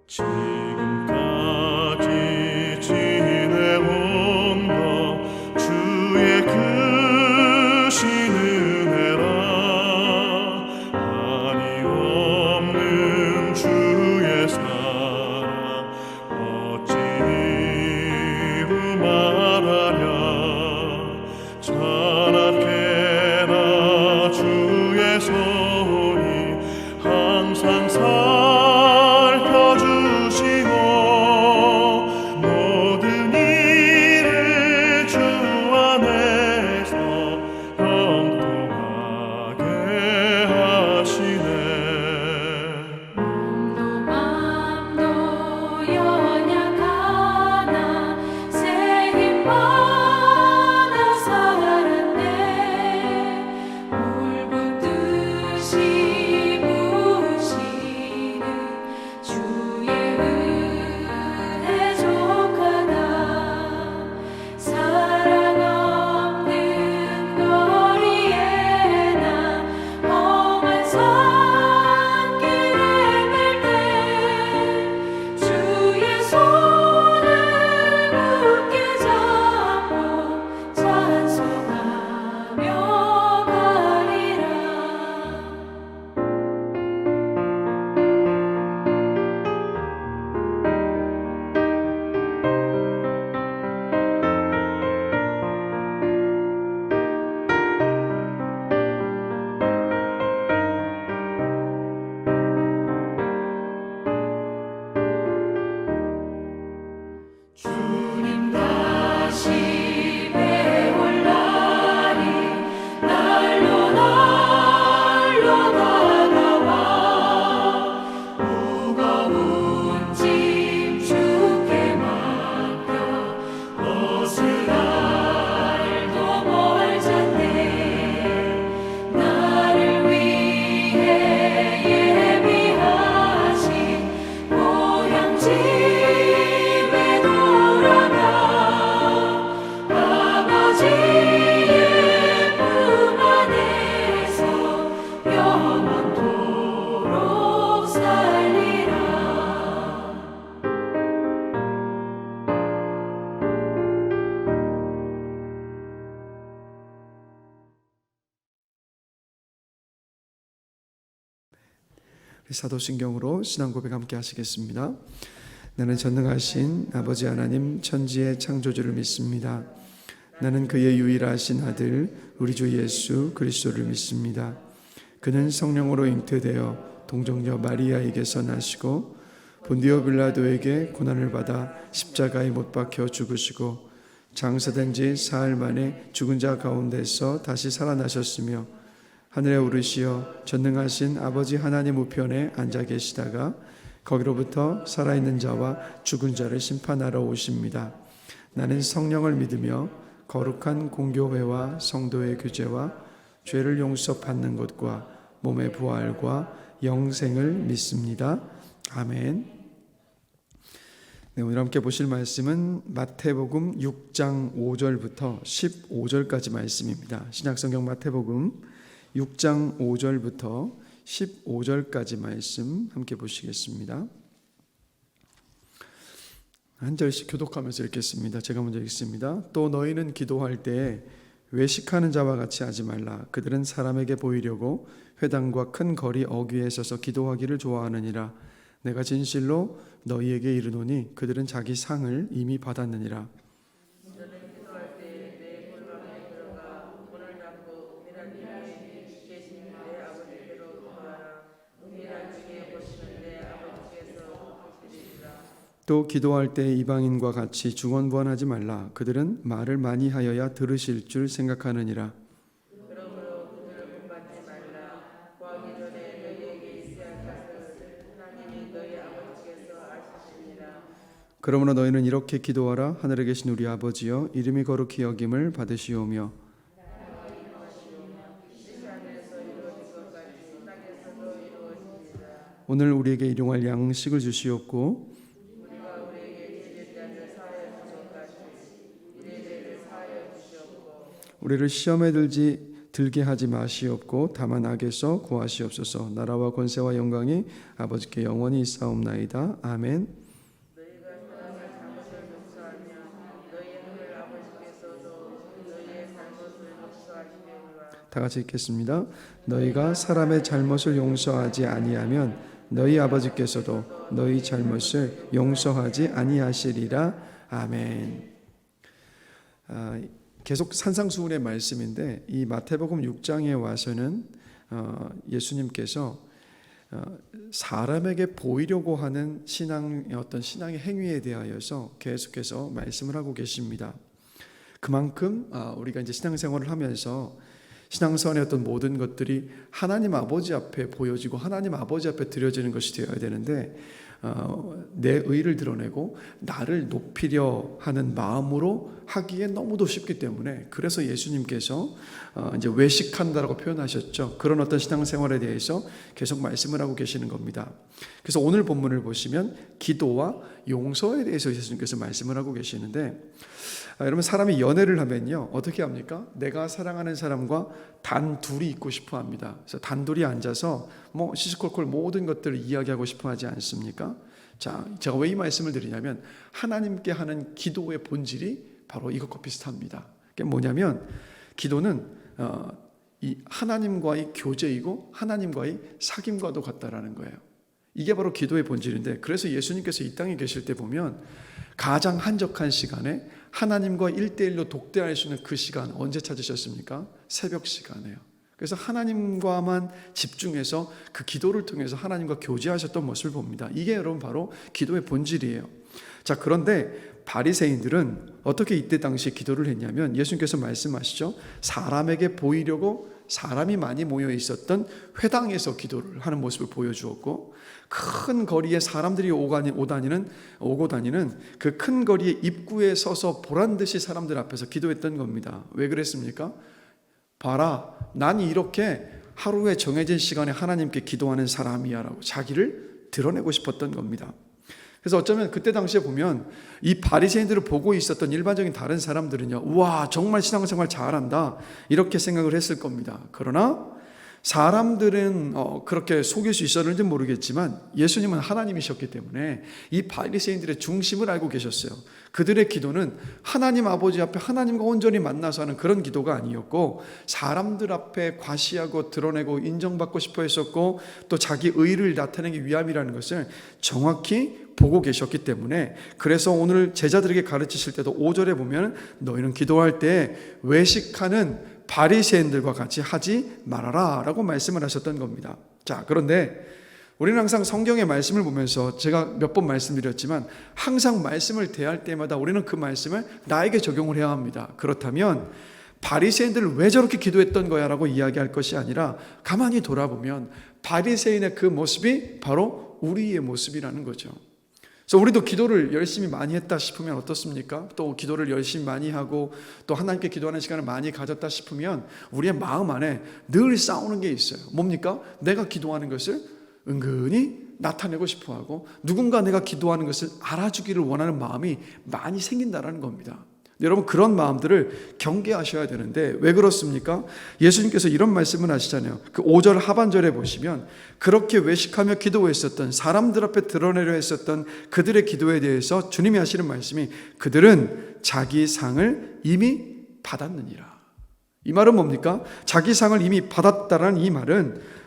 지금까지 지내온 것 주의 크신 은혜라. 한이 없는 주의 사랑 어찌 이루 말하랴. 자나깨나 주의 손이 항상 살펴주시고 모든 일을 주 안에서 형통하게 하시네. 맘도 연약하나 새 힘 받아 살았네. 물붓듯이 부으시는 주의 은혜 족하다. 사랑 없는 거리에 나 험한 산길에 맬 때 주의 손을 굳게 잡고 찬송하며 가리라. 주님 다시 배울 날이 날로 다가와. 무거운 짐 주께 맡겨 벗을 날도 멀잖네. 나를 위해 예비하신 고향 집에 돌아가 아버지의 품 안에서 영원토록 살리라. 사도신경으로 신앙 고백 함께 하시겠습니다. 나는 전능하신 아버지 하나님 천지의 창조주를 믿습니다. 나는 그의 유일하신 아들 우리 주 예수 그리스도를 믿습니다. 그는 성령으로 잉태되어 동정녀 마리아에게서 나시고 본디오 빌라도에게 고난을 받아 십자가에 못 박혀 죽으시고 장사된 지 사흘 만에 죽은 자 가운데서 다시 살아나셨으며 하늘에 오르시어 전능하신 아버지 하나님 우편에 앉아 계시다가 거기로부터 살아있는 자와 죽은 자를 심판하러 오십니다. 나는 성령을 믿으며 거룩한 공교회와 성도의 교제와 죄를 용서받는 것과 몸의 부활과 영생을 믿습니다. 아멘. 네, 오늘 함께 보실 말씀은 마태복음 6장 5절부터 15절까지 말씀입니다. 신약성경 마태복음 6장 5절부터 15절까지 말씀 함께 보시겠습니다. 한 절씩 교독하면서 읽겠습니다. 제가 먼저 읽습니다. 또 너희는 기도할 때에 외식하는 자와 같이 하지 말라. 그들은 사람에게 보이려고 회당과 큰 거리 어귀에 서서 기도하기를 좋아하느니라. 내가 진실로 너희에게 이르노니 그들은 자기 상을 이미 받았느니라. 또 기도할 때 이방인과 같이 중언부언하지 말라. 그들은 말을 많이 하여야 들으실 줄 생각하느니라. 그러므로 너희는 이렇게 기도하라. 하늘에 계신 우리 아버지여, 이름이 거룩히 여김을 받으시오며 오늘 우리에게 일용할 양식을 주시옵고 우리를 시험에 들지 들게 하지 마시옵고 다만 악에서 구하시옵소서. 나라와 권세와 영광이 아버지께 영원히 있사옵나이다. 아멘. 너희가 사람의 잘못을 용서하며 너희 하늘 아버지께서도 너희의 잘못을 용서하시려니와. 다 같이 읽겠습니다. 너희가 사람의 잘못을 용서하지 아니하면 너희 아버지께서도 너희 잘못을 용서하지 아니하시리라. 아멘. 계속 산상수훈의 말씀인데 이 마태복음 6장에 와서는 예수님께서 사람에게 보이려고 하는 신앙의 어떤 신앙의 행위에 대하여서 계속해서 말씀을 하고 계십니다. 그만큼 우리가 이제 신앙생활을 하면서 신앙생활의 어떤 모든 것들이 하나님 아버지 앞에 보여지고 하나님 아버지 앞에 드려지는 것이 되어야 되는데 내 의를 드러내고 나를 높이려 하는 마음으로 하기에 너무도 쉽기 때문에 그래서 예수님께서 이제 외식한다라고 표현하셨죠. 그런 어떤 신앙생활에 대해서 계속 말씀을 하고 계시는 겁니다. 그래서 오늘 본문을 보시면 기도와 용서에 대해서 예수님께서 말씀을 하고 계시는데 여러분 사람이 연애를 하면요 어떻게 합니까? 내가 사랑하는 사람과 단 둘이 있고 싶어 합니다. 그래서 단둘이 앉아서 뭐 시시콜콜 모든 것들을 이야기하고 싶어 하지 않습니까? 자, 제가 왜 이 말씀을 드리냐면 하나님께 하는 기도의 본질이 바로 이것과 비슷합니다. 그게 뭐냐면 기도는 이 하나님과의 교제이고 하나님과의 사귐과도 같다라는 거예요. 이게 바로 기도의 본질인데 그래서 예수님께서 이 땅에 계실 때 보면 가장 한적한 시간에 하나님과 1대1로 독대할 수 있는 그 시간 언제 찾으셨습니까? 새벽 시간에요. 그래서 하나님과만 집중해서 그 기도를 통해서 하나님과 교제하셨던 모습을 봅니다. 이게 여러분 바로 기도의 본질이에요. 자, 그런데 바리새인들은 어떻게 이때 당시에 기도를 했냐면 예수님께서 말씀하시죠. 사람에게 보이려고 사람이 많이 모여 있었던 회당에서 기도를 하는 모습을 보여주었고 큰 거리에 사람들이 오고 다니는 그 큰 거리의 입구에 서서 보란듯이 사람들 앞에서 기도했던 겁니다. 왜 그랬습니까? 봐라, 난 이렇게 하루에 정해진 시간에 하나님께 기도하는 사람이야 라고 자기를 드러내고 싶었던 겁니다. 그래서 어쩌면 그때 당시에 보면 이 바리새인들을 보고 있었던 일반적인 다른 사람들은요, 우와 정말 신앙생활 잘한다 이렇게 생각을 했을 겁니다. 그러나 사람들은 그렇게 속일 수 있었는지 모르겠지만 예수님은 하나님이셨기 때문에 이 바리새인들의 중심을 알고 계셨어요. 그들의 기도는 하나님 아버지 앞에 하나님과 온전히 만나서 하는 그런 기도가 아니었고 사람들 앞에 과시하고 드러내고 인정받고 싶어 했었고 또 자기 의를 나타내기 위함이라는 것을 정확히 보고 계셨기 때문에 그래서 오늘 제자들에게 가르치실 때도 5절에 보면 너희는 기도할 때 외식하는 바리새인들과 같이 하지 말아라 라고 말씀을 하셨던 겁니다. 자, 그런데 우리는 항상 성경의 말씀을 보면서 제가 몇 번 말씀드렸지만 항상 말씀을 대할 때마다 우리는 그 말씀을 나에게 적용을 해야 합니다. 그렇다면 바리새인들을 왜 저렇게 기도했던 거야 라고 이야기할 것이 아니라 가만히 돌아보면 바리새인의 그 모습이 바로 우리의 모습이라는 거죠. 그래서 우리도 기도를 열심히 많이 했다 싶으면 어떻습니까? 또 기도를 열심히 많이 하고 또 하나님께 기도하는 시간을 많이 가졌다 싶으면 우리의 마음 안에 늘 싸우는 게 있어요. 뭡니까? 내가 기도하는 것을 은근히 나타내고 싶어하고 누군가 내가 기도하는 것을 알아주기를 원하는 마음이 많이 생긴다는 겁니다. 여러분 그런 마음들을 경계하셔야 되는데 왜 그렇습니까? 예수님께서 이런 말씀을 하시잖아요. 그 5절 하반절에 보시면 그렇게 외식하며 기도했었던 사람들 앞에 드러내려 했었던 그들의 기도에 대해서 주님이 하시는 말씀이 그들은 자기 상을 이미 받았느니라. 이 말은 뭡니까? 자기 상을 이미 받았다라는 이 말은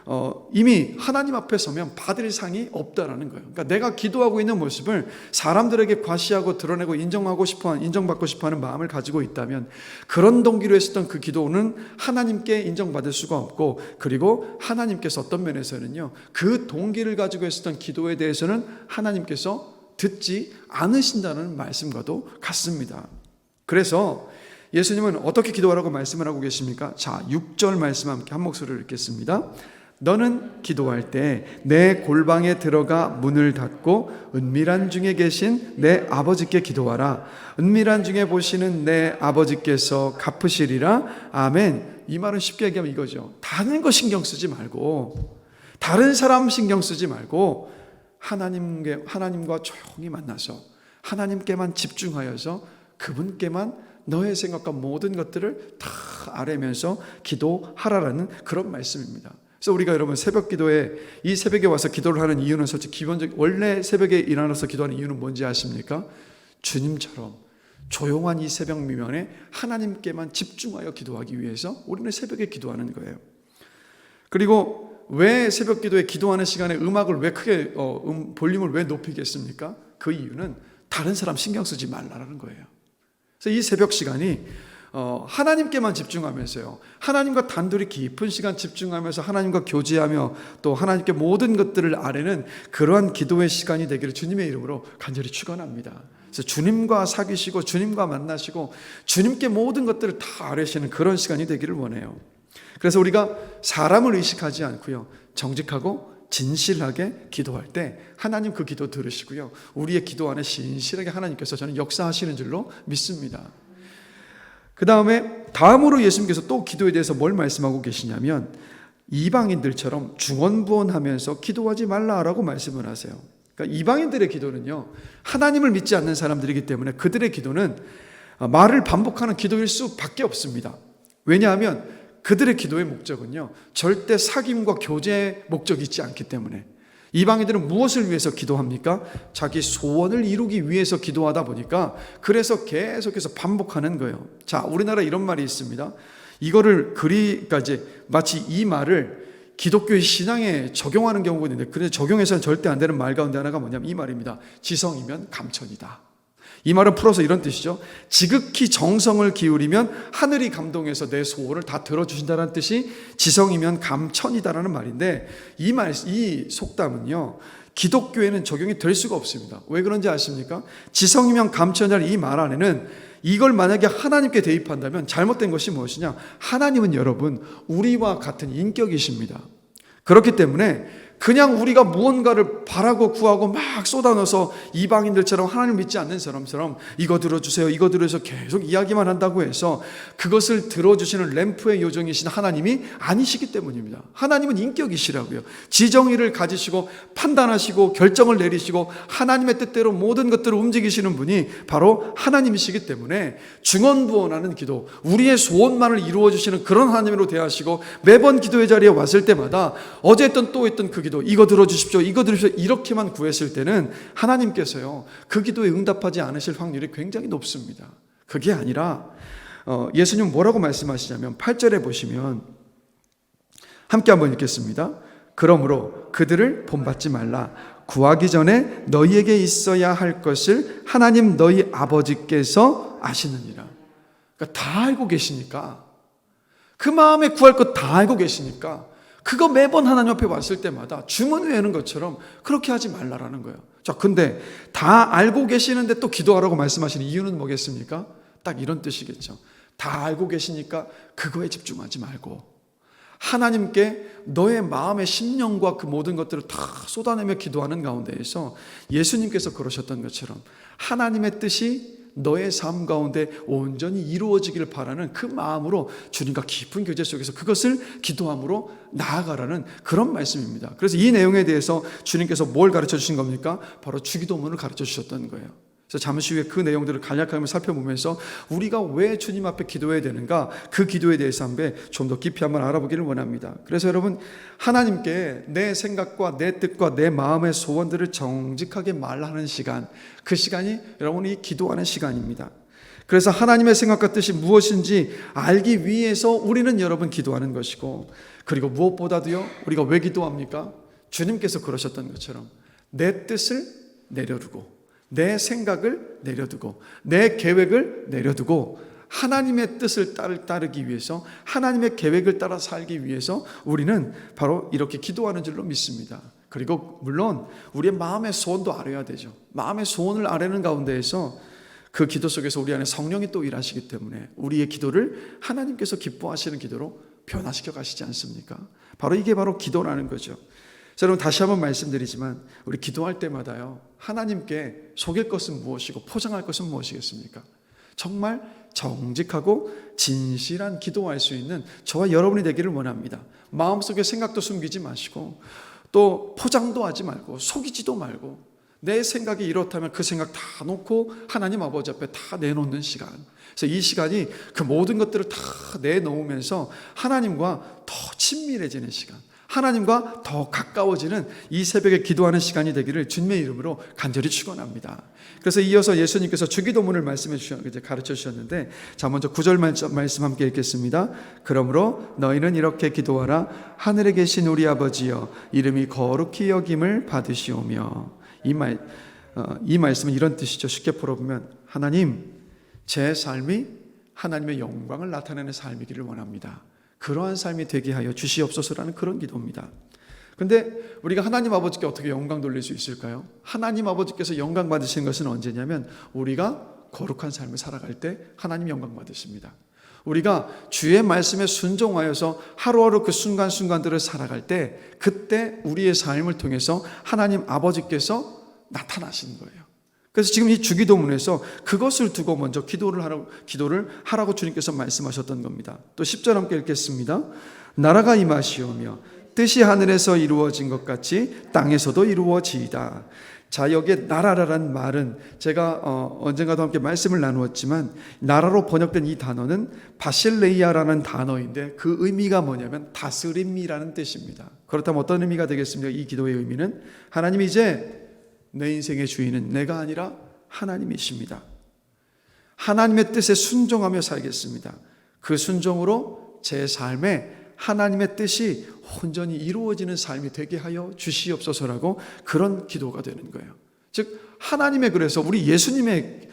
이미 하나님 앞에 서면 받을 상이 없다라는 거예요. 그러니까 내가 기도하고 있는 모습을 사람들에게 과시하고 드러내고 인정받고 싶어하는 마음을 가지고 있다면 그런 동기로 했었던 그 기도는 하나님께 인정받을 수가 없고 그리고 하나님께서 어떤 면에서는요 그 동기를 가지고 했었던 기도에 대해서는 하나님께서 듣지 않으신다는 말씀과도 같습니다. 그래서 예수님은 어떻게 기도하라고 말씀을 하고 계십니까? 자, 6절 말씀 함께 한 목소리로 읽겠습니다. 너는 기도할 때 내 골방에 들어가 문을 닫고 은밀한 중에 계신 내 아버지께 기도하라. 은밀한 중에 보시는 내 아버지께서 갚으시리라. 아멘. 이 말은 쉽게 얘기하면 이거죠. 다른 거 신경 쓰지 말고 다른 사람 신경 쓰지 말고 하나님과 조용히 만나서 하나님께만 집중하여서 그분께만 너의 생각과 모든 것들을 다 아뢰면서 기도하라라는 그런 말씀입니다. 그래서 우리가 여러분 새벽 기도에 이 새벽에 와서 기도를 하는 이유는 솔직히 기본적 원래 새벽에 일어나서 기도하는 이유는 뭔지 아십니까? 주님처럼 조용한 이 새벽 미면에 하나님께만 집중하여 기도하기 위해서 우리는 새벽에 기도하는 거예요. 그리고 왜 새벽 기도에 기도하는 시간에 음악을 왜 크게 볼륨을 왜 높이겠습니까? 그 이유는 다른 사람 신경 쓰지 말라는 거예요. 그래서 이 새벽 시간이 하나님께만 집중하면서요, 하나님과 단둘이 깊은 시간 집중하면서 하나님과 교제하며 또 하나님께 모든 것들을 아뢰는 그러한 기도의 시간이 되기를 주님의 이름으로 간절히 축원합니다. 그래서 주님과 사귀시고 주님과 만나시고 주님께 모든 것들을 다 아뢰시는 그런 시간이 되기를 원해요. 그래서 우리가 사람을 의식하지 않고요, 정직하고 진실하게 기도할 때 하나님 그 기도 들으시고요, 우리의 기도 안에 신실하게 하나님께서 저는 역사하시는 줄로 믿습니다. 그 다음으로 예수님께서 또 기도에 대해서 뭘 말씀하고 계시냐면 이방인들처럼 중언부언하면서 기도하지 말라라고 말씀을 하세요. 그러니까 이방인들의 기도는요, 하나님을 믿지 않는 사람들이기 때문에 그들의 기도는 말을 반복하는 기도일 수밖에 없습니다. 왜냐하면 그들의 기도의 목적은요, 절대 사귐과 교제의 목적이 있지 않기 때문에. 이방인들은 무엇을 위해서 기도합니까? 자기 소원을 이루기 위해서 기도하다 보니까 그래서 계속해서 반복하는 거예요. 자, 우리나라 이런 말이 있습니다. 이거를 그러니까 이제 마치 이 말을 기독교의 신앙에 적용하는 경우가 있는데, 그래서 적용해서는 절대 안 되는 말 가운데 하나가 뭐냐면 이 말입니다. 지성이면 감천이다. 이 말은 풀어서 이런 뜻이죠. 지극히 정성을 기울이면 하늘이 감동해서 내 소원을 다 들어주신다는 뜻이 지성이면 감천이다라는 말인데, 이 속담은요, 기독교에는 적용이 될 수가 없습니다. 왜 그런지 아십니까? 지성이면 감천이라는 이 말 안에는 이걸 만약에 하나님께 대입한다면 잘못된 것이 무엇이냐? 하나님은 여러분 우리와 같은 인격이십니다. 그렇기 때문에 그냥 우리가 무언가를 바라고 구하고 막 쏟아넣어서 이방인들처럼 하나님 믿지 않는 사람처럼 이거 들어주세요, 이거 들어주세요 계속 이야기만 한다고 해서 그것을 들어주시는 램프의 요정이신 하나님이 아니시기 때문입니다. 하나님은 인격이시라고요. 지정의를 가지시고 판단하시고 결정을 내리시고 하나님의 뜻대로 모든 것들을 움직이시는 분이 바로 하나님이시기 때문에 중언부언하는 기도, 우리의 소원만을 이루어주시는 그런 하나님으로 대하시고 매번 기도의 자리에 왔을 때마다 어제 했던 또 했던 그 기도, 이거 들어주십시오, 이거 들으십시오 이렇게만 구했을 때는 하나님께서요 그 기도에 응답하지 않으실 확률이 굉장히 높습니다. 그게 아니라 예수님 뭐라고 말씀하시냐면 8절에 보시면 함께 한번 읽겠습니다. 그러므로 그들을 본받지 말라. 구하기 전에 너희에게 있어야 할 것을 하나님 너희 아버지께서 아시느니라. 그러니까 다 알고 계시니까, 그 마음에 구할 것 다 알고 계시니까 그거 매번 하나님 앞에 왔을 때마다 주문 외우는 것처럼 그렇게 하지 말라라는 거예요. 자, 근데 다 알고 계시는데 또 기도하라고 말씀하시는 이유는 뭐겠습니까? 딱 이런 뜻이겠죠. 다 알고 계시니까 그거에 집중하지 말고 하나님께 너의 마음의 심령과 그 모든 것들을 다 쏟아내며 기도하는 가운데에서 예수님께서 그러셨던 것처럼 하나님의 뜻이 너의 삶 가운데 온전히 이루어지기를 바라는 그 마음으로 주님과 깊은 교제 속에서 그것을 기도함으로 나아가라는 그런 말씀입니다. 그래서 이 내용에 대해서 주님께서 뭘 가르쳐 주신 겁니까? 바로 주기도문을 가르쳐 주셨던 거예요. 그래서 잠시 후에 그 내용들을 간략하게 살펴보면서 우리가 왜 주님 앞에 기도해야 되는가, 그 기도에 대해서 한번 좀 더 깊이 한번 알아보기를 원합니다. 그래서 여러분, 하나님께 내 생각과 내 뜻과 내 마음의 소원들을 정직하게 말하는 시간, 그 시간이 여러분이 기도하는 시간입니다. 그래서 하나님의 생각과 뜻이 무엇인지 알기 위해서 우리는 여러분 기도하는 것이고, 그리고 무엇보다도요, 우리가 왜 기도합니까? 주님께서 그러셨던 것처럼 내 뜻을 내려두고 내 생각을 내려두고 내 계획을 내려두고 하나님의 뜻을 따르기 위해서, 하나님의 계획을 따라 살기 위해서 우리는 바로 이렇게 기도하는 줄로 믿습니다. 그리고 물론 우리의 마음의 소원도 아뢰야 되죠. 마음의 소원을 아뢰는 가운데에서 그 기도 속에서 우리 안에 성령이 또 일하시기 때문에 우리의 기도를 하나님께서 기뻐하시는 기도로 변화시켜 가시지 않습니까? 바로 이게 바로 기도라는 거죠. 자, 여러분 다시 한번 말씀드리지만 우리 기도할 때마다요, 하나님께 속일 것은 무엇이고 포장할 것은 무엇이겠습니까? 정말 정직하고 진실한 기도할 수 있는 저와 여러분이 되기를 원합니다. 마음속에 생각도 숨기지 마시고 또 포장도 하지 말고 속이지도 말고 내 생각이 이렇다면 그 생각 다 놓고 하나님 아버지 앞에 다 내놓는 시간. 그래서 이 시간이 그 모든 것들을 다 내놓으면서 하나님과 더 친밀해지는 시간, 하나님과 더 가까워지는 이 새벽에 기도하는 시간이 되기를 주님의 이름으로 간절히 축원합니다. 그래서 이어서 예수님께서 주기도문을 가르쳐 주셨는데, 자, 먼저 9절 말씀 함께 읽겠습니다. 그러므로 너희는 이렇게 기도하라. 하늘에 계신 우리 아버지여, 이름이 거룩히 여김을 받으시오며. 이 말씀은 이런 뜻이죠. 쉽게 풀어보면, 하나님, 제 삶이 하나님의 영광을 나타내는 삶이기를 원합니다. 그러한 삶이 되게 하여 주시옵소서라는 그런 기도입니다. 근데 우리가 하나님 아버지께 어떻게 영광 돌릴 수 있을까요? 하나님 아버지께서 영광 받으시는 것은 언제냐면 우리가 거룩한 삶을 살아갈 때 하나님 영광 받으십니다. 우리가 주의 말씀에 순종하여서 하루하루 그 순간순간들을 살아갈 때, 그때 우리의 삶을 통해서 하나님 아버지께서 나타나시는 거예요. 그래서 지금 이 주기도문에서 그것을 두고 먼저 기도를 하라고 주님께서 말씀하셨던 겁니다. 또 10절 함께 읽겠습니다. 나라가 임하시오며 뜻이 하늘에서 이루어진 것 같이 땅에서도 이루어지이다. 자, 여기에 나라라는 말은 제가 언젠가도 함께 말씀을 나누었지만, 나라로 번역된 이 단어는 바실레이아라는 단어인데 그 의미가 뭐냐면 다스림이라는 뜻입니다. 그렇다면 어떤 의미가 되겠습니까? 이 기도의 의미는 하나님이 이제 내 인생의 주인은 내가 아니라 하나님이십니다. 하나님의 뜻에 순종하며 살겠습니다. 그 순종으로 제 삶에 하나님의 뜻이 온전히 이루어지는 삶이 되게 하여 주시옵소서라고 그런 기도가 되는 거예요. 즉 하나님의, 그래서 우리 예수님의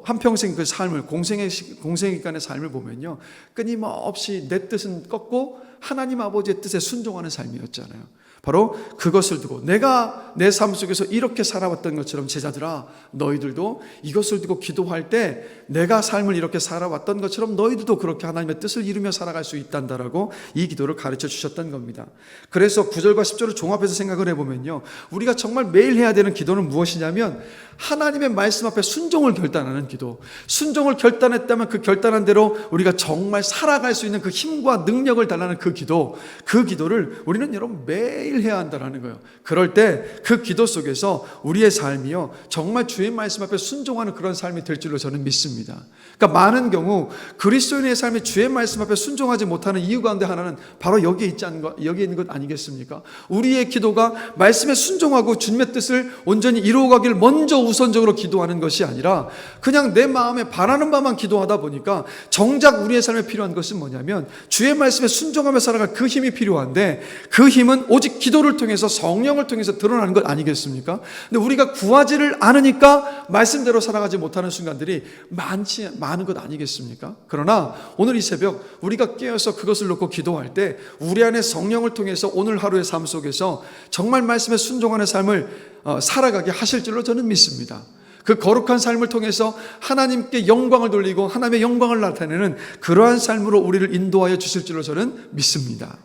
한평생 그 삶을, 공생애간의 삶을 보면요, 끊임없이 내 뜻은 꺾고 하나님 아버지의 뜻에 순종하는 삶이었잖아요. 바로 그것을 두고 내가 내 삶 속에서 이렇게 살아왔던 것처럼, 제자들아 너희들도 이것을 두고 기도할 때 내가 삶을 이렇게 살아왔던 것처럼 너희들도 그렇게 하나님의 뜻을 이루며 살아갈 수 있단다라고 이 기도를 가르쳐 주셨던 겁니다. 그래서 9절과 10절을 종합해서 생각을 해보면요, 우리가 정말 매일 해야 되는 기도는 무엇이냐면 하나님의 말씀 앞에 순종을 결단하는 기도. 순종을 결단했다면 그 결단한 대로 우리가 정말 살아갈 수 있는 그 힘과 능력을 달라는 그 기도, 그 기도를 우리는 여러분 매일 해야 한다는 거예요. 그럴 때 그 기도 속에서 우리의 삶이요, 정말 주의 말씀 앞에 순종하는 그런 삶이 될 줄로 저는 믿습니다. 그러니까 많은 경우 그리스도인의 삶이 주의 말씀 앞에 순종하지 못하는 이유 가운데 하나는 바로 여기에 있는 것 아니겠습니까? 우리의 기도가 말씀에 순종하고 주님의 뜻을 온전히 이루어가길 먼저 우선적으로 기도하는 것이 아니라 그냥 내 마음에 바라는 바만 기도하다 보니까 정작 우리의 삶에 필요한 것은 뭐냐면 주의 말씀에 순종하며 살아갈 그 힘이 필요한데, 그 힘은 오직 기도를 통해서, 성령을 통해서 드러나는 것 아니겠습니까? 근데 우리가 구하지를 않으니까 말씀대로 살아가지 못하는 순간들이 많은 것 아니겠습니까? 그러나 오늘 이 새벽 우리가 깨어서 그것을 놓고 기도할 때 우리 안에 성령을 통해서 오늘 하루의 삶 속에서 정말 말씀에 순종하는 삶을 살아가게 하실 줄로 저는 믿습니다. 그 거룩한 삶을 통해서 하나님께 영광을 돌리고 하나님의 영광을 나타내는 그러한 삶으로 우리를 인도하여 주실 줄로 저는 믿습니다.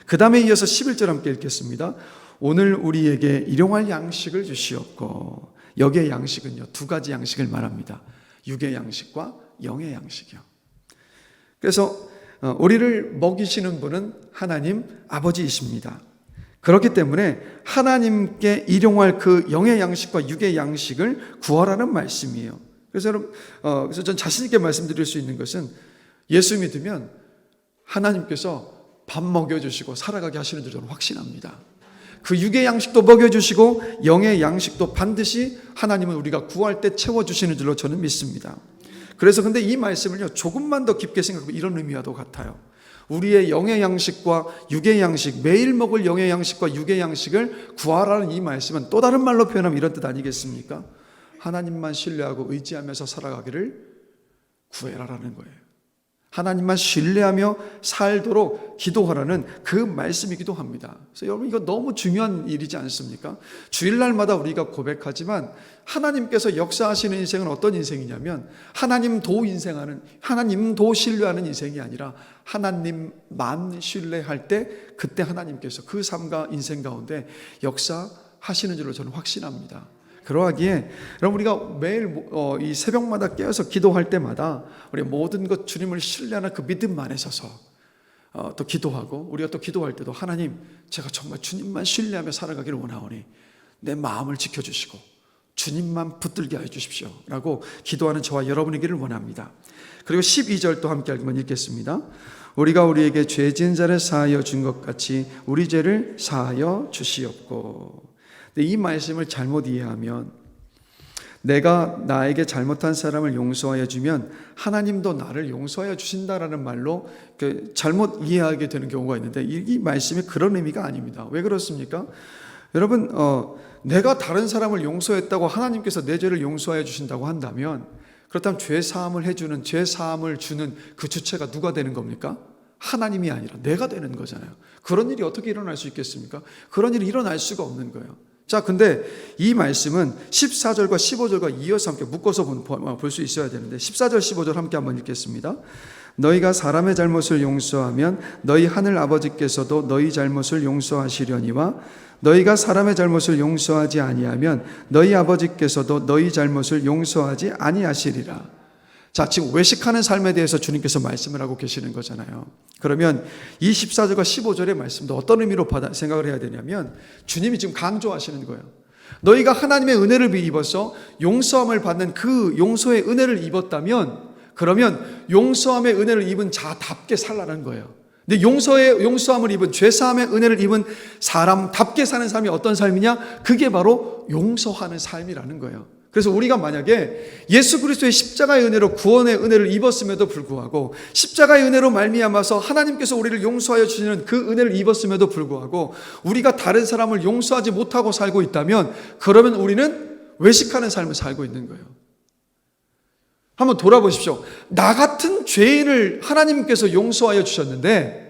그 다음에 이어서 11절 함께 읽겠습니다. 오늘 우리에게 일용할 양식을 주시옵고. 여기의 양식은요, 두 가지 양식을 말합니다. 육의 양식과 영의 양식이요. 그래서 우리를 먹이시는 분은 하나님 아버지이십니다. 그렇기 때문에 하나님께 일용할 그 영의 양식과 육의 양식을 구하라는 말씀이에요. 그래서 여러분, 그래서 전 자신 있게 말씀드릴 수 있는 것은 예수 믿으면 하나님께서 밥 먹여주시고 살아가게 하시는 줄 저는 확신합니다. 그 육의 양식도 먹여주시고 영의 양식도 반드시 하나님은 우리가 구할 때 채워주시는 줄로 저는 믿습니다. 그래서 근데 이 말씀을요, 조금만 더 깊게 생각하면 이런 의미와도 같아요. 우리의 영의 양식과 육의 양식, 매일 먹을 영의 양식과 육의 양식을 구하라는 이 말씀은 또 다른 말로 표현하면 이런 뜻 아니겠습니까? 하나님만 신뢰하고 의지하면서 살아가기를 구해라라는 거예요. 하나님만 신뢰하며 살도록 기도하라는 그 말씀이기도 합니다. 그래서 여러분, 이거 너무 중요한 일이지 않습니까? 주일날마다 우리가 고백하지만 하나님께서 역사하시는 인생은 어떤 인생이냐면 하나님도 신뢰하는 인생이 아니라 하나님만 신뢰할 때 그때 하나님께서 그 삶과 인생 가운데 역사하시는 줄로 저는 확신합니다. 그러하기에 여러분, 우리가 매일 이 새벽마다 깨어서 기도할 때마다 우리 모든 것 주님을 신뢰하는 그 믿음 안에 서서 또 기도하고, 우리가 또 기도할 때도 하나님, 제가 정말 주님만 신뢰하며 살아가기를 원하오니 내 마음을 지켜주시고 주님만 붙들게 해 주십시오 라고 기도하는 저와 여러분이기를 원합니다. 그리고 12절 또 함께 한번 읽겠습니다. 우리가 우리에게 죄 지은 자를 사하여 준 것 같이 우리 죄를 사하여 주시옵고. 근데 이 말씀을 잘못 이해하면, 내가 나에게 잘못한 사람을 용서하여 주면 하나님도 나를 용서하여 주신다라는 말로 잘못 이해하게 되는 경우가 있는데, 이 말씀이 그런 의미가 아닙니다. 왜 그렇습니까? 여러분, 내가 다른 사람을 용서했다고 하나님께서 내 죄를 용서하여 주신다고 한다면, 그렇다면 죄 사함을 해주는, 죄 사함을 주는 그 주체가 누가 되는 겁니까? 하나님이 아니라 내가 되는 거잖아요. 그런 일이 어떻게 일어날 수 있겠습니까? 그런 일이 일어날 수가 없는 거예요. 자, 근데 이 말씀은 14절과 15절과 이어서 함께 묶어서 볼 수 있어야 되는데, 14절 15절 함께 한번 읽겠습니다. 너희가 사람의 잘못을 용서하면 너희 하늘 아버지께서도 너희 잘못을 용서하시려니와 너희가 사람의 잘못을 용서하지 아니하면 너희 아버지께서도 너희 잘못을 용서하지 아니하시리라. 자, 지금 외식하는 삶에 대해서 주님께서 말씀을 하고 계시는 거잖아요. 그러면 이 14절과 15절의 말씀도 어떤 의미로 생각을 해야 되냐면, 주님이 지금 강조하시는 거예요. 너희가 하나님의 은혜를 입어서 용서함을 받는 그 용서의 은혜를 입었다면, 그러면 용서함의 은혜를 입은 자답게 살라는 거예요. 근데 용서함을 입은, 죄사함의 은혜를 입은 사람답게 사는 삶이 어떤 삶이냐? 그게 바로 용서하는 삶이라는 거예요. 그래서 우리가 만약에 예수 그리스도의 십자가의 은혜로 구원의 은혜를 입었음에도 불구하고, 십자가의 은혜로 말미암아서 하나님께서 우리를 용서하여 주시는 그 은혜를 입었음에도 불구하고 우리가 다른 사람을 용서하지 못하고 살고 있다면, 그러면 우리는 외식하는 삶을 살고 있는 거예요. 한번 돌아보십시오. 나 같은 죄인을 하나님께서 용서하여 주셨는데,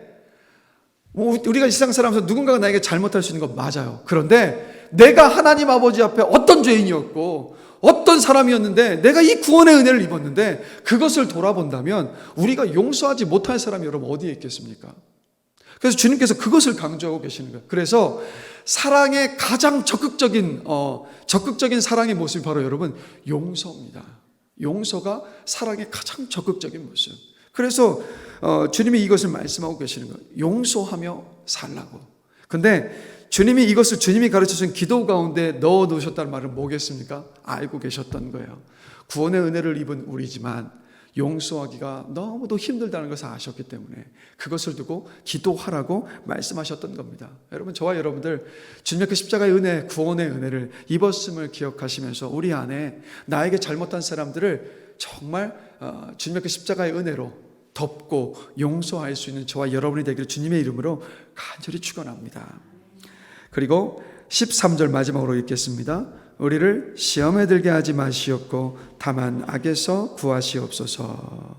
우리가 이 세상 살아가면서 누군가가 나에게 잘못할 수 있는 건 맞아요. 그런데 내가 하나님 아버지 앞에 어떤 죄인이었고 어떤 사람이었는데 내가 이 구원의 은혜를 입었는데, 그것을 돌아본다면 우리가 용서하지 못할 사람이 여러분 어디에 있겠습니까? 그래서 주님께서 그것을 강조하고 계시는 거예요. 그래서 사랑의 가장 적극적인 사랑의 모습이 바로 여러분 용서입니다. 용서가 사랑의 가장 적극적인 모습. 그래서 주님이 이것을 말씀하고 계시는 거예요. 용서하며 살라고. 근데 주님이 이것을 주님이 가르쳐준 기도 가운데 넣어 놓으셨다는 말은 뭐겠습니까? 알고 계셨던 거예요. 구원의 은혜를 입은 우리지만 용서하기가 너무도 힘들다는 것을 아셨기 때문에 그것을 두고 기도하라고 말씀하셨던 겁니다. 여러분, 저와 여러분들 주님의 그 십자가의 은혜, 구원의 은혜를 입었음을 기억하시면서 우리 안에 나에게 잘못한 사람들을 정말 주님의 그 십자가의 은혜로 덮고 용서할 수 있는 저와 여러분이 되기를 주님의 이름으로 간절히 축원합니다. 그리고 13절 마지막으로 읽겠습니다. 우리를 시험에 들게 하지 마시옵고 다만 악에서 구하시옵소서.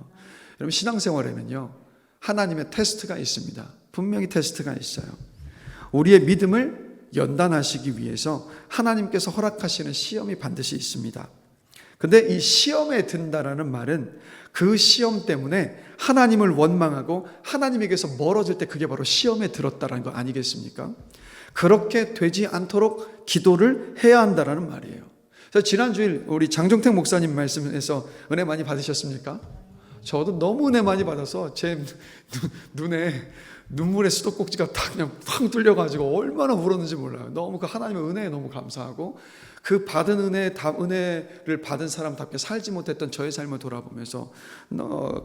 여러분, 신앙생활에는요 하나님의 테스트가 있습니다. 분명히 테스트가 있어요. 우리의 믿음을 연단하시기 위해서 하나님께서 허락하시는 시험이 반드시 있습니다. 근데 이 시험에 든다라는 말은 그 시험 때문에 하나님을 원망하고 하나님에게서 멀어질 때 그게 바로 시험에 들었다라는 거 아니겠습니까? 그렇게 되지 않도록 기도를 해야 한다라는 말이에요. 그래서 지난주일 우리 장종택 목사님 말씀에서 은혜 많이 받으셨습니까? 저도 너무 은혜 많이 받아서 제 눈에 눈물의 수도꼭지가 다 그냥 팡 뚫려가지고 얼마나 울었는지 몰라요. 너무 그 하나님의 은혜에 너무 감사하고, 그 받은 은혜를 받은 사람답게 살지 못했던 저의 삶을 돌아보면서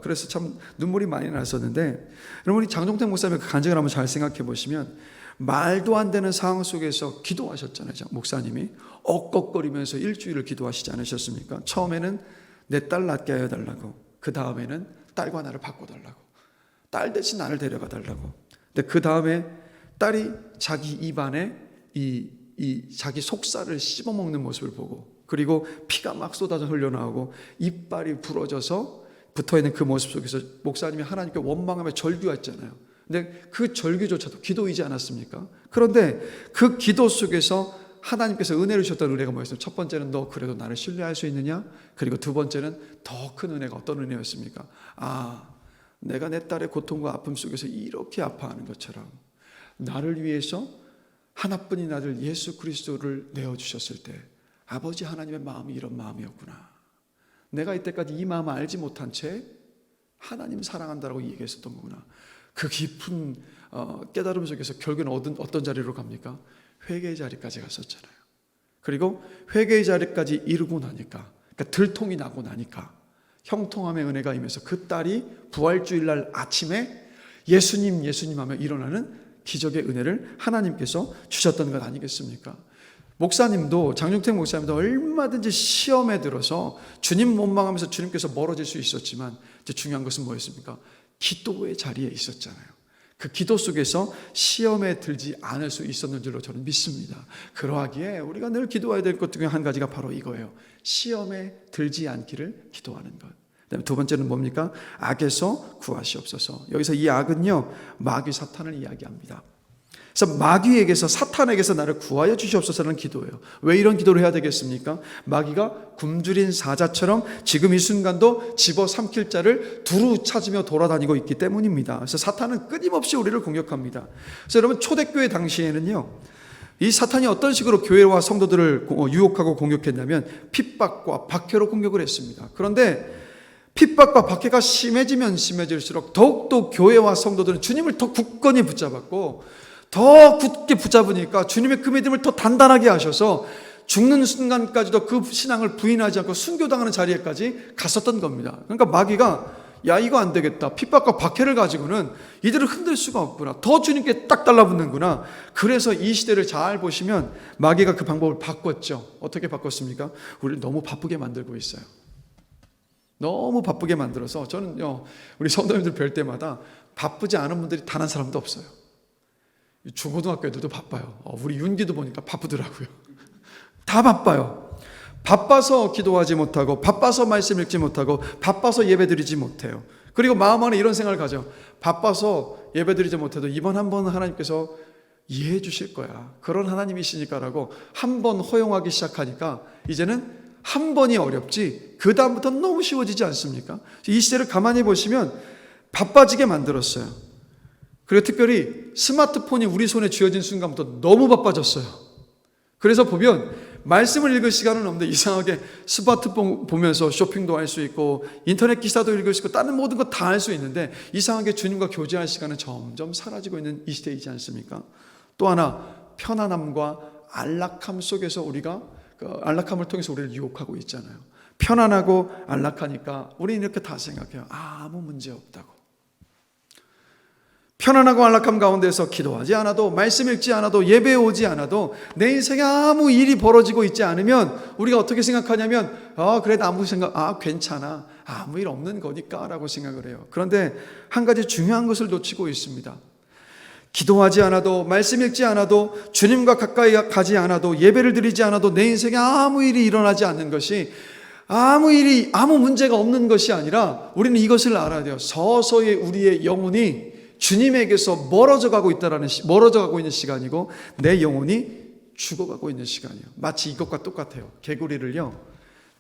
그래서 참 눈물이 많이 났었는데, 여러분, 우리 장종택 목사님의 그 간증을 한번 잘 생각해 보시면 말도 안 되는 상황 속에서 기도하셨잖아요. 목사님이 엇꺽거리면서 일주일을 기도하시지 않으셨습니까? 처음에는 내 딸 낳게 하여 달라고, 그 다음에는 딸과 나를 바꿔달라고, 딸 대신 나를 데려가 달라고. 근데 그 다음에 딸이 자기 입안에 자기 속살을 씹어먹는 모습을 보고, 그리고 피가 막 쏟아져 흘러나오고 이빨이 부러져서 붙어있는 그 모습 속에서 목사님이 하나님께 원망하며 절규했잖아요. 근데 그 절규조차도 기도이지 않았습니까? 그런데 그 기도 속에서 하나님께서 은혜를 주셨던 은혜가 뭐였어요? 첫 번째는 너 그래도 나를 신뢰할 수 있느냐? 그리고 두 번째는 더 큰 은혜가 어떤 은혜였습니까? 내가 내 딸의 고통과 아픔 속에서 이렇게 아파하는 것처럼 나를 위해서 하나뿐인 아들 예수 그리스도를 내어주셨을 때 아버지 하나님의 마음이 이런 마음이었구나. 내가 이때까지 이 마음을 알지 못한 채 하나님 사랑한다라고 얘기했었던 거구나. 그 깊은 깨달음 속에서 결국은 어떤 자리로 갑니까? 회개의 자리까지 갔었잖아요. 그리고 회개의 자리까지 이루고 나니까, 그러니까 들통이 나고 나니까 형통함의 은혜가 임해서 그 딸이 부활주일날 아침에 예수님 예수님 하며 일어나는 기적의 은혜를 하나님께서 주셨던 것 아니겠습니까? 목사님도, 장중택 목사님도 얼마든지 시험에 들어서 주님 원망하면서 주님께서 멀어질 수 있었지만 이제 중요한 것은 뭐였습니까? 기도의 자리에 있었잖아요. 그 기도 속에서 시험에 들지 않을 수 있었는 줄로 저는 믿습니다. 그러하기에 우리가 늘 기도해야 될 것 중에 한 가지가 바로 이거예요. 시험에 들지 않기를 기도하는 것. 그다음에 두 번째는 뭡니까? 악에서 구하시옵소서. 여기서 이 악은요, 마귀 사탄을 이야기합니다. 그래서 마귀에게서, 사탄에게서 나를 구하여 주시옵소서라는 기도예요. 왜 이런 기도를 해야 되겠습니까? 마귀가 굶주린 사자처럼 지금 이 순간도 집어삼킬 자를 두루 찾으며 돌아다니고 있기 때문입니다. 그래서 사탄은 끊임없이 우리를 공격합니다. 그래서 여러분, 초대교회 당시에는요, 이 사탄이 어떤 식으로 교회와 성도들을 유혹하고 공격했냐면 핍박과 박해로 공격을 했습니다. 그런데 핍박과 박해가 심해지면 심해질수록 더욱더 교회와 성도들은 주님을 더 굳건히 붙잡았고, 더 굳게 붙잡으니까 주님의 그 믿음을 더 단단하게 하셔서 죽는 순간까지도 그 신앙을 부인하지 않고 순교당하는 자리에까지 갔었던 겁니다. 그러니까 마귀가 야, 이거 안 되겠다, 핍박과 박해를 가지고는 이들을 흔들 수가 없구나, 더 주님께 딱 달라붙는구나. 그래서 이 시대를 잘 보시면 마귀가 그 방법을 바꿨죠. 어떻게 바꿨습니까? 우리를 너무 바쁘게 만들고 있어요. 너무 바쁘게 만들어서 저는요, 우리 성도님들 뵐 때마다 바쁘지 않은 분들이 단 한 사람도 없어요. 중고등학교 애들도 바빠요. 우리 윤기도 보니까 바쁘더라고요. 다 바빠요. 바빠서 기도하지 못하고, 바빠서 말씀 읽지 못하고, 바빠서 예배드리지 못해요. 그리고 마음 안에 이런 생각을 가져. 바빠서 예배드리지 못해도 이번 한 번 하나님께서 이해해 주실 거야, 그런 하나님이시니까라고 한 번 허용하기 시작하니까 이제는 한 번이 어렵지 그 다음부터는 너무 쉬워지지 않습니까? 이 시대를 가만히 보시면 바빠지게 만들었어요. 그리고 특별히 스마트폰이 우리 손에 쥐어진 순간부터 너무 바빠졌어요. 그래서 보면 말씀을 읽을 시간은 없는데 이상하게 스마트폰 보면서 쇼핑도 할 수 있고, 인터넷 기사도 읽을 수 있고, 다른 모든 거 다 할 수 있는데 이상하게 주님과 교제할 시간은 점점 사라지고 있는 이 시대이지 않습니까? 또 하나, 편안함과 안락함 속에서 우리가 안락함을 통해서 우리를 유혹하고 있잖아요. 편안하고 안락하니까 우리는 이렇게 다 생각해요. 아무 문제 없다고. 편안하고 안락함 가운데서 기도하지 않아도, 말씀 읽지 않아도, 예배에 오지 않아도, 내 인생에 아무 일이 벌어지고 있지 않으면 우리가 어떻게 생각하냐면 그래도 괜찮아, 아무 일 없는 거니까 라고 생각을 해요. 그런데 한 가지 중요한 것을 놓치고 있습니다. 기도하지 않아도, 말씀 읽지 않아도, 주님과 가까이 가지 않아도, 예배를 드리지 않아도 내 인생에 아무 일이 일어나지 않는 것이, 아무 문제가 없는 것이 아니라 우리는 이것을 알아야 돼요. 서서히 우리의 영혼이 주님에게서 멀어져 가고 있는 시간이고, 내 영혼이 죽어가고 있는 시간이에요. 마치 이것과 똑같아요. 개구리를요,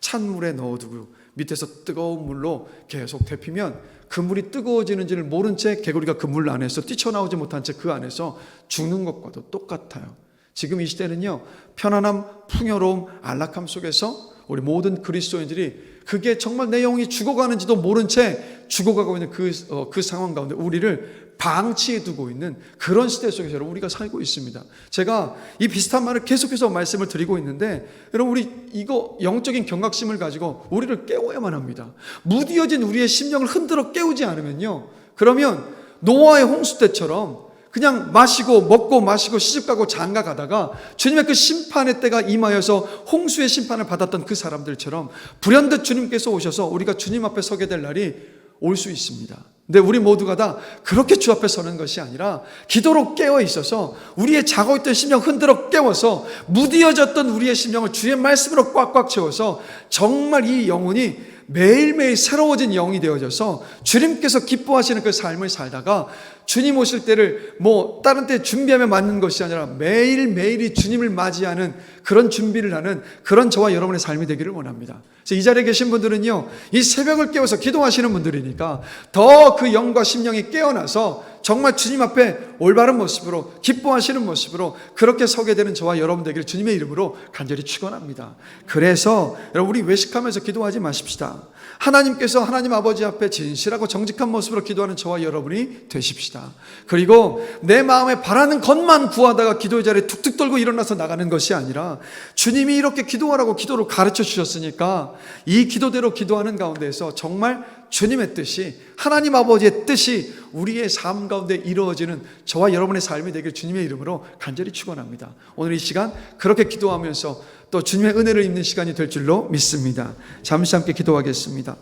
찬물에 넣어두고 밑에서 뜨거운 물로 계속 데피면 그 물이 뜨거워지는지를 모른 채 개구리가 그 물 안에서 뛰쳐나오지 못한 채 그 안에서 죽는 것과도 똑같아요. 지금 이 시대는요, 편안함, 풍요로움, 안락함 속에서 우리 모든 그리스도인들이 그게 정말 내 영혼이 죽어가는지도 모른 채 죽어가고 있는 그 상황 가운데 우리를 방치해 두고 있는 그런 시대 속에서 여러분, 우리가 살고 있습니다. 제가 이 비슷한 말을 계속해서 말씀을 드리고 있는데, 여러분, 우리 이거 영적인 경각심을 가지고 우리를 깨워야만 합니다. 무디어진 우리의 심령을 흔들어 깨우지 않으면요, 그러면 노아의 홍수 때처럼 그냥 먹고 마시고 시집가고 장가가다가 주님의 그 심판의 때가 임하여서 홍수의 심판을 받았던 그 사람들처럼 불현듯 주님께서 오셔서 우리가 주님 앞에 서게 될 날이 올 수 있습니다. 근데 우리 모두가 다 그렇게 주 앞에 서는 것이 아니라 기도로 깨어 있어서 우리의 자고 있던 심령 흔들어 깨워서 무디어졌던 우리의 심령을 주의 말씀으로 꽉꽉 채워서 정말 이 영혼이 매일매일 새로워진 영이 되어져서 주님께서 기뻐하시는 그 삶을 살다가 주님 오실 때를 다른 때 준비하며 맞는 것이 아니라 매일매일이 주님을 맞이하는 그런 준비를 하는 그런 저와 여러분의 삶이 되기를 원합니다. 그래서 이 자리에 계신 분들은요, 이 새벽을 깨워서 기도하시는 분들이니까 더 그 영과 심령이 깨어나서 정말 주님 앞에 올바른 모습으로 기뻐하시는 모습으로 그렇게 서게 되는 저와 여러분 되기를 주님의 이름으로 간절히 축원합니다. 그래서 여러분, 우리 외식하면서 기도하지 마십시다. 하나님께서 하나님 아버지 앞에 진실하고 정직한 모습으로 기도하는 저와 여러분이 되십시다. 그리고 내 마음에 바라는 것만 구하다가 기도의 자리에 툭툭 떨고 일어나서 나가는 것이 아니라 주님이 이렇게 기도하라고 기도를 가르쳐 주셨으니까 이 기도대로 기도하는 가운데에서 정말 주님의 뜻이, 하나님 아버지의 뜻이 우리의 삶 가운데 이루어지는 저와 여러분의 삶이 되길 주님의 이름으로 간절히 축원합니다. 오늘 이 시간 그렇게 기도하면서 또 주님의 은혜를 입는 시간이 될 줄로 믿습니다. 잠시 함께 기도하겠습니다.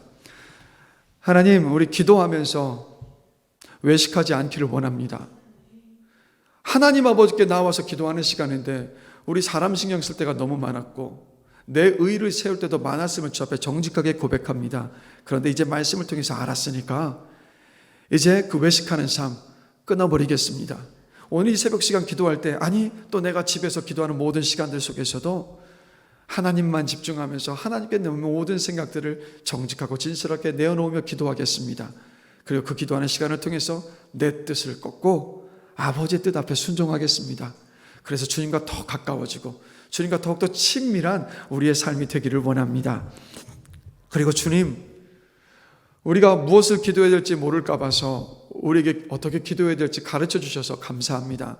하나님, 우리 기도하면서 외식하지 않기를 원합니다. 하나님 아버지께 나와서 기도하는 시간인데 우리 사람 신경 쓸 때가 너무 많았고 내 의를 세울 때도 많았으면 주 앞에 정직하게 고백합니다. 그런데 이제 말씀을 통해서 알았으니까 이제 그 외식하는 삶 끊어버리겠습니다. 오늘 이 새벽 시간 기도할 때, 아니 또 내가 집에서 기도하는 모든 시간들 속에서도 하나님만 집중하면서 하나님께 내 모든 생각들을 정직하고 진실하게 내어놓으며 기도하겠습니다. 그리고 그 기도하는 시간을 통해서 내 뜻을 꺾고 아버지의 뜻 앞에 순종하겠습니다. 그래서 주님과 더 가까워지고 주님과 더욱더 친밀한 우리의 삶이 되기를 원합니다. 그리고 주님, 우리가 무엇을 기도해야 될지 모를까 봐서 우리에게 어떻게 기도해야 될지 가르쳐 주셔서 감사합니다.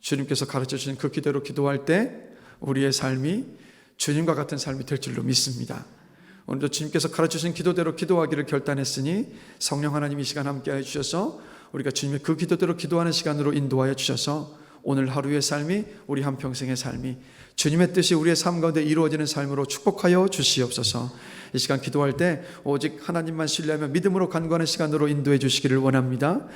주님께서 가르쳐 주신 그 기대로 기도할 때 우리의 삶이 주님과 같은 삶이 될 줄로 믿습니다. 오늘도 주님께서 가르쳐 주신 기도대로 기도하기를 결단했으니 성령 하나님 이 시간 함께해 주셔서 우리가 주님의 그 기도대로 기도하는 시간으로 인도하여 주셔서 오늘 하루의 삶이 우리 한평생의 삶이 주님의 뜻이 우리의 삶 가운데 이루어지는 삶으로 축복하여 주시옵소서. 이 시간 기도할 때 오직 하나님만 신뢰하며 믿음으로 간구하는 시간으로 인도해 주시기를 원합니다.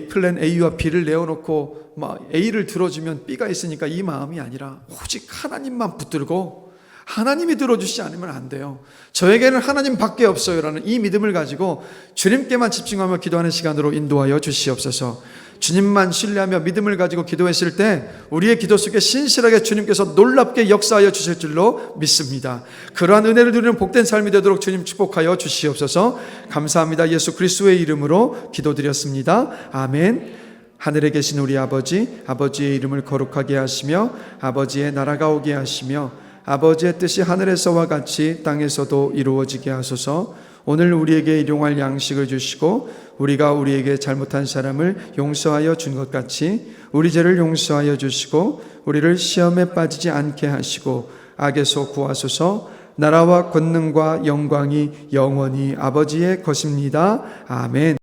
플랜 A와 B를 내어놓고 A를 들어주면 B가 있으니까 이 마음이 아니라 오직 하나님만 붙들고 하나님이 들어주시지 않으면 안 돼요. 저에게는 하나님밖에 없어요라는 이 믿음을 가지고 주님께만 집중하며 기도하는 시간으로 인도하여 주시옵소서. 주님만 신뢰하며 믿음을 가지고 기도했을 때 우리의 기도 속에 신실하게 주님께서 놀랍게 역사하여 주실 줄로 믿습니다. 그러한 은혜를 누리는 복된 삶이 되도록 주님 축복하여 주시옵소서. 감사합니다. 예수 그리스도의 이름으로 기도드렸습니다. 아멘. 하늘에 계신 우리 아버지, 아버지의 이름을 거룩하게 하시며 아버지의 나라가 오게 하시며 아버지의 뜻이 하늘에서와 같이 땅에서도 이루어지게 하소서. 오늘 우리에게 일용할 양식을 주시고 우리가 우리에게 잘못한 사람을 용서하여 준 것 같이 우리 죄를 용서하여 주시고 우리를 시험에 빠지지 않게 하시고 악에서 구하소서. 나라와 권능과 영광이 영원히 아버지의 것입니다. 아멘.